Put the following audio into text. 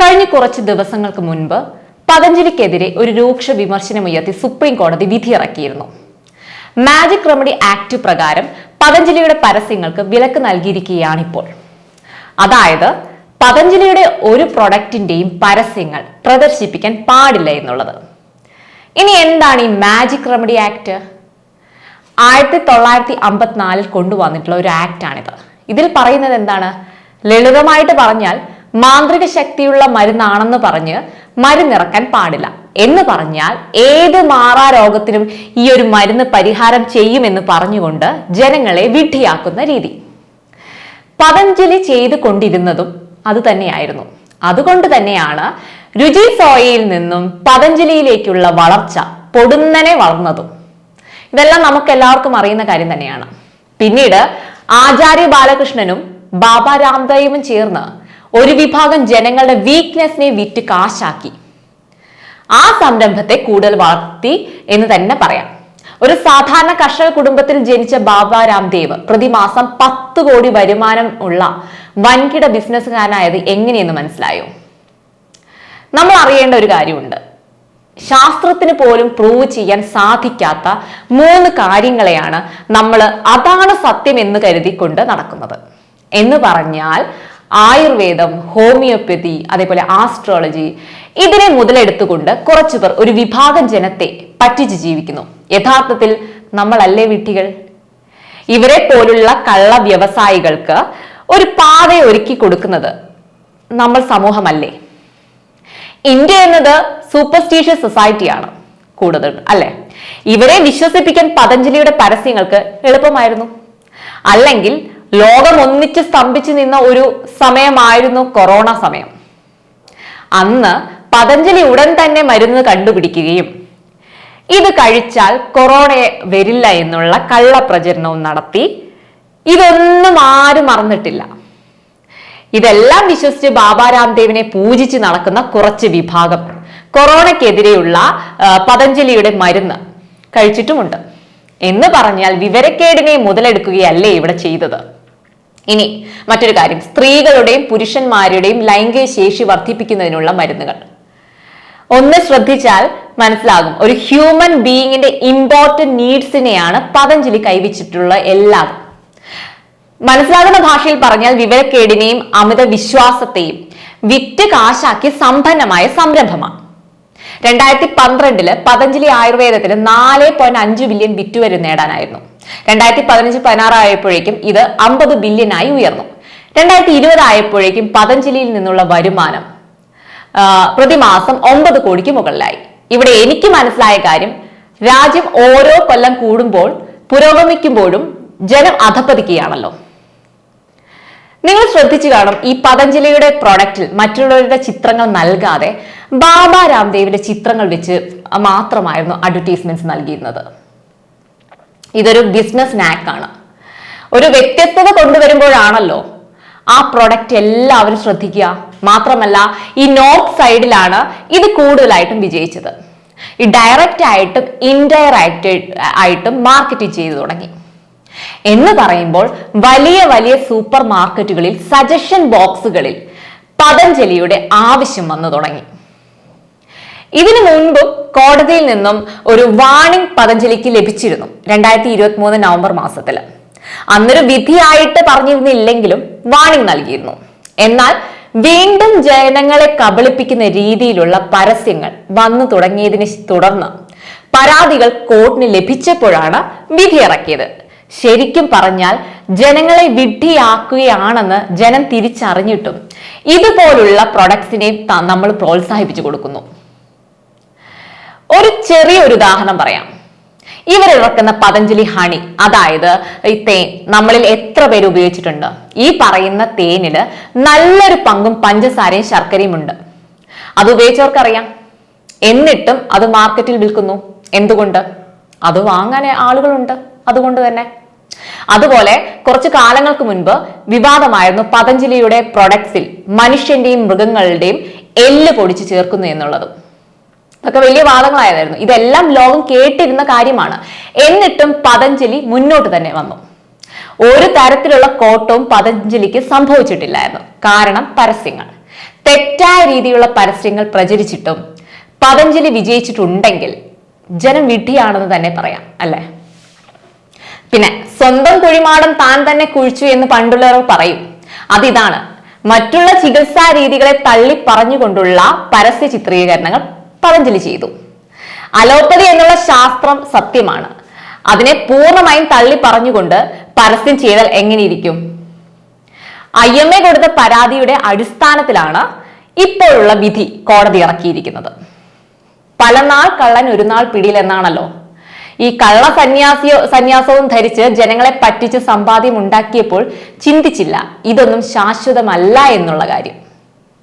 കഴിഞ്ഞ കുറച്ച് ദിവസങ്ങൾക്ക് മുൻപ് പതഞ്ജലിക്കെതിരെ ഒരു രൂക്ഷ വിമർശനമുയർത്തി സുപ്രീം കോടതി വിധിയിറക്കിയിരുന്നു. മാജിക് റെമഡി ആക്ട് പ്രകാരം പതഞ്ജലിയുടെ പരസ്യങ്ങൾക്ക് വിലക്ക് നൽകിയിരിക്കുകയാണിപ്പോൾ. അതായത് പതഞ്ജലിയുടെ ഒരു പ്രൊഡക്റ്റിന്റെയും പരസ്യങ്ങൾ പ്രദർശിപ്പിക്കാൻ പാടില്ല എന്നുള്ളത്. ഇനി എന്താണ് ഈ മാജിക് റെമഡി ആക്ട്? 1954 കൊണ്ടുവന്നിട്ടുള്ള ഒരു ആക്ട് ആണിത്. ഇതിൽ പറയുന്നത് എന്താണ്? ലളിതമായിട്ട് പറഞ്ഞാൽ മാന്ത്രിക ശക്തിയുള്ള മരുന്നാണെന്ന് പറഞ്ഞ് മരുന്നിറക്കാൻ പാടില്ല എന്ന് പറഞ്ഞാൽ ഏത് മാറാരോഗത്തിനും ഈ ഒരു മരുന്ന് പരിഹാരം ചെയ്യുമെന്ന് പറഞ്ഞുകൊണ്ട് ജനങ്ങളെ വിഡ്ഢിയാക്കുന്ന രീതി. പതഞ്ജലി ചെയ്തു കൊണ്ടിരുന്നതും അത് തന്നെയായിരുന്നു. അതുകൊണ്ട് തന്നെയാണ് രുചി സോയയിൽ നിന്നും പതഞ്ജലിയിലേക്കുള്ള വളർച്ച പൊടുന്നനെ വളർന്നതും. ഇതെല്ലാം നമുക്ക് എല്ലാവർക്കും അറിയുന്ന കാര്യം തന്നെയാണ്. പിന്നീട് ആചാര്യ ബാലകൃഷ്ണനും ബാബ രാംദേവും ചേർന്ന് ഒരു വിഭാഗം ജനങ്ങളുടെ വീക്ക്നെസ്സിനെ വിറ്റ് കാശാക്കി ആ സംരംഭത്തെ കൂടുതൽ വളർത്തി എന്ന് തന്നെ പറയാം. ഒരു സാധാരണ കർഷക കുടുംബത്തിൽ ജനിച്ച ബാബ രാംദേവ് പ്രതിമാസം 10 കോടി വരുമാനം ഉള്ള വൻകിട ബിസിനസ്സുകാരനായത് എങ്ങനെയെന്ന് മനസ്സിലായോ? നമ്മൾ അറിയേണ്ട ഒരു കാര്യമുണ്ട്. ശാസ്ത്രത്തിന് പോലും പ്രൂവ് ചെയ്യാൻ സാധിക്കാത്ത 3 കാര്യങ്ങളെയാണ് നമ്മൾ അതാണ് സത്യം എന്ന് കരുതിക്കൊണ്ട് നടക്കുന്നത്. എന്ന് പറഞ്ഞാൽ ആയുർവേദം, ഹോമിയോപ്പതി, അതേപോലെ ആസ്ട്രോളജി, ഇതിനെ മുതലെടുത്തുകൊണ്ട് കുറച്ചുപേർ ഒരു വിഭാഗം ജനത്തെ പറ്റിച്ച് ജീവിക്കുന്നു. യഥാർത്ഥത്തിൽ നമ്മളല്ലേ വിഡ്ഢികൾ? ഇവരെ പോലുള്ള കള്ള വ്യവസായികൾക്ക് ഒരു പാത ഒരുക്കി കൊടുക്കുന്നത് നമ്മൾ സമൂഹമല്ലേ? ഇന്ത്യ എന്നത് സൂപ്പർസ്റ്റീഷ്യസ് സൊസൈറ്റിയാണ് കൂടുതൽ, അല്ലെ? ഇവരെ വിശ്വസിപ്പിക്കാൻ പതഞ്ജലിയുടെ പരസ്യങ്ങൾക്ക് എളുപ്പമായിരുന്നു. അല്ലെങ്കിൽ ലോകം ഒന്നിച്ച് സ്തംഭിച്ചു നിന്ന ഒരു സമയമായിരുന്നു കൊറോണ സമയം. അന്ന് പതഞ്ജലി ഉടൻ തന്നെ മരുന്ന് കണ്ടുപിടിക്കുകയും ഇത് കഴിച്ചാൽ കൊറോണയെ വരില്ല എന്നുള്ള കള്ളപ്രചരണവും നടത്തി. ഇതൊന്നും ആരും മറന്നിട്ടില്ല. ഇതെല്ലാം വിശ്വസിച്ച് ബാബ രാംദേവിനെ പൂജിച്ച് നടക്കുന്ന കുറച്ച് വിഭാഗം കൊറോണയ്ക്കെതിരെയുള്ള പതഞ്ജലിയുടെ മരുന്ന് കഴിച്ചിട്ടുമുണ്ട്. എന്ന് പറഞ്ഞാൽ വിവരക്കേടിനെ മുതലെടുക്കുകയല്ലേ ഇവിടെ ചെയ്തത്. ഇനി മറ്റൊരു കാര്യം, സ്ത്രീകളുടെയും പുരുഷന്മാരുടെയും ലൈംഗിക ശേഷി വർദ്ധിപ്പിക്കുന്നതിനുള്ള മരുന്നുകൾ. ഒന്ന് ശ്രദ്ധിച്ചാൽ മനസ്സിലാകും, ഒരു ഹ്യൂമൻ ബീയിങ്ങിന്റെ ഇമ്പോർട്ടന്റ് നീഡ്സിനെയാണ് പതഞ്ജലി കൈവച്ചിട്ടുള്ള എല്ലാം. മനസ്സിലാകുന്ന ഭാഷയിൽ പറഞ്ഞാൽ വിവരക്കേടിനെയും അമിത വിശ്വാസത്തെയും വിറ്റ് കാശാക്കി സമ്പന്നമായ സംരംഭമാണ്. 2012 പതഞ്ജലി ആയുർവേദത്തിന് 4.5 ബില്യൺ വിറ്റുവരെ നേടാനായിരുന്നു. 2015-16 ആയപ്പോഴേക്കും ഇത് 50 ബില്യനായി ഉയർന്നു. 2020 ആയപ്പോഴേക്കും പതഞ്ജലിയിൽ നിന്നുള്ള വരുമാനം പ്രതിമാസം 9 കോടിക്ക് മുകളിലായി. ഇവിടെ എനിക്ക് മനസ്സിലായ കാര്യം, രാജ്യം ഓരോ കൊല്ലം കൂടുമ്പോൾ പുരോഗമിക്കുമ്പോഴും ജനം അധപ്പതിക്കുകയാണല്ലോ. നിങ്ങൾ ശ്രദ്ധിച്ചു കാണും, ഈ പതഞ്ജലിയുടെ പ്രോഡക്റ്റിൽ മറ്റുള്ളവരുടെ ചിത്രങ്ങൾ നൽകാതെ ബാബ രാംദേവിന്റെ ചിത്രങ്ങൾ വെച്ച് മാത്രമായിരുന്നു അഡ്വർടൈസ്മെന്റ്സ് നൽകിയിരുന്നത്. ഇതൊരു ബിസിനസ് നാക്കാണ്. ഒരു വ്യത്യസ്തത കൊണ്ടുവരുമ്പോഴാണല്ലോ ആ പ്രോഡക്റ്റ് എല്ലാവരും ശ്രദ്ധിക്കുക. മാത്രമല്ല ഈ നോർത്ത് സൈഡിലാണ് ഇത് കൂടുതലായിട്ടും വിജയിച്ചത്. ഈ ഡയറക്റ്റ് ആയിട്ടും ഇൻഡയറക്റ്റ് ആയിട്ടും മാർക്കറ്റിംഗ് ചെയ്തു തുടങ്ങി. എന്ന് പറയുമ്പോൾ വലിയ വലിയ സൂപ്പർ മാർക്കറ്റുകളിൽ സജഷൻ ബോക്സുകളിൽ പതഞ്ജലിയുടെ ആവശ്യം വന്നു തുടങ്ങി. ഇതിനു മുൻപും കോടതിയിൽ നിന്നും ഒരു വാണിംഗ് പതഞ്ജലിക്ക് ലഭിച്ചിരുന്നു 2023 നവംബർ മാസത്തിൽ. അന്നൊരു വിധിയായിട്ട് പറഞ്ഞിരുന്നില്ലെങ്കിലും വാണിംഗ് നൽകിയിരുന്നു. എന്നാൽ വീണ്ടും ജനങ്ങളെ കബളിപ്പിക്കുന്ന രീതിയിലുള്ള പരസ്യങ്ങൾ വന്നു തുടങ്ങിയതിനെ തുടർന്ന് പരാതികൾ കോടതിന് ലഭിച്ചപ്പോഴാണ് വിധിയിറക്കിയത്. ശരിക്കും പറഞ്ഞാൽ ജനങ്ങളെ വിഡ്ഢിയാക്കുകയാണെന്ന് ജനം തിരിച്ചറിഞ്ഞിട്ടും ഇതുപോലുള്ള പ്രൊഡക്ട്സിനെ നമ്മൾ പ്രോത്സാഹിപ്പിച്ചു കൊടുക്കുന്നു. ഒരു ചെറിയൊരു ഉദാഹരണം പറയാം. ഇവരിറക്കുന്ന പതഞ്ജലി ഹണി, അതായത് ഈ തേൻ, നമ്മളിൽ എത്ര പേര് ഉപയോഗിച്ചിട്ടുണ്ട്? ഈ പറയുന്ന തേനില് നല്ലൊരു പങ്കും പഞ്ചസാരയും ശർക്കരയും ഉണ്ട്. അത് ഉപയോഗിച്ചവർക്കറിയാം. എന്നിട്ടും അത് മാർക്കറ്റിൽ വിൽക്കുന്നു. എന്തുകൊണ്ട്? അത് വാങ്ങാൻ ആളുകളുണ്ട്, അതുകൊണ്ട് തന്നെ. അതുപോലെ കുറച്ചു കാലങ്ങൾക്ക് മുൻപ് വിവാദമായിരുന്നു പതഞ്ജലിയുടെ പ്രൊഡക്ട്സിൽ മനുഷ്യന്റെയും മൃഗങ്ങളുടെയും എല്ല് പൊടിച്ച് ചേർക്കുന്നു എന്നുള്ളതും. അതൊക്കെ വലിയ വാദങ്ങളായതായിരുന്നു. ഇതെല്ലാം ലോകം കേട്ടിരുന്ന കാര്യമാണ്. എന്നിട്ടും പതഞ്ജലി മുന്നോട്ട് തന്നെ വന്നു. ഒരു തരത്തിലുള്ള കോട്ടവും പതഞ്ജലിക്ക് സംഭവിച്ചിട്ടില്ലായിരുന്നു. കാരണം പരസ്യങ്ങൾ. തെറ്റായ രീതിയിലുള്ള പരസ്യങ്ങൾ പ്രചരിച്ചിട്ടും പതഞ്ജലി വിജയിച്ചിട്ടുണ്ടെങ്കിൽ ജനം വിഡ്ഢിയാണെന്ന് തന്നെ പറയാം, അല്ലെ? പിന്നെ സ്വന്തം കുഴിമാടം താൻ തന്നെ കുഴിച്ചു എന്ന് പണ്ടുള്ളവർ പറയും. അതിതാണ്, മറ്റുള്ള ചികിത്സാ രീതികളെ തള്ളി പറഞ്ഞുകൊണ്ടുള്ള പരസ്യ ചിത്രീകരണങ്ങൾ പതഞ്ജലി ചെയ്തു. അലോപ്പതി എന്നുള്ള ശാസ്ത്രം സത്യമാണ്. അതിനെ പൂർണ്ണമായും തള്ളി പറഞ്ഞുകൊണ്ട് പരസ്യം ചെയ്താൽ എങ്ങനെയിരിക്കും? IMA കൊടുത്ത പരാതിയുടെ അടിസ്ഥാനത്തിലാണ് ഇപ്പോഴുള്ള വിധി കോടതി ഇറക്കിയിരിക്കുന്നത്. പല നാൾ കള്ളൻ ഒരു നാൾ പിടിയിൽ എന്നാണല്ലോ. ഈ കള്ള സന്യാസവും ധരിച്ച് ജനങ്ങളെ പറ്റിച്ച് സമ്പാദ്യം ഉണ്ടാക്കിയപ്പോൾ ചിന്തിച്ചില്ല ഇതൊന്നും ശാശ്വതമല്ല എന്നുള്ള കാര്യം.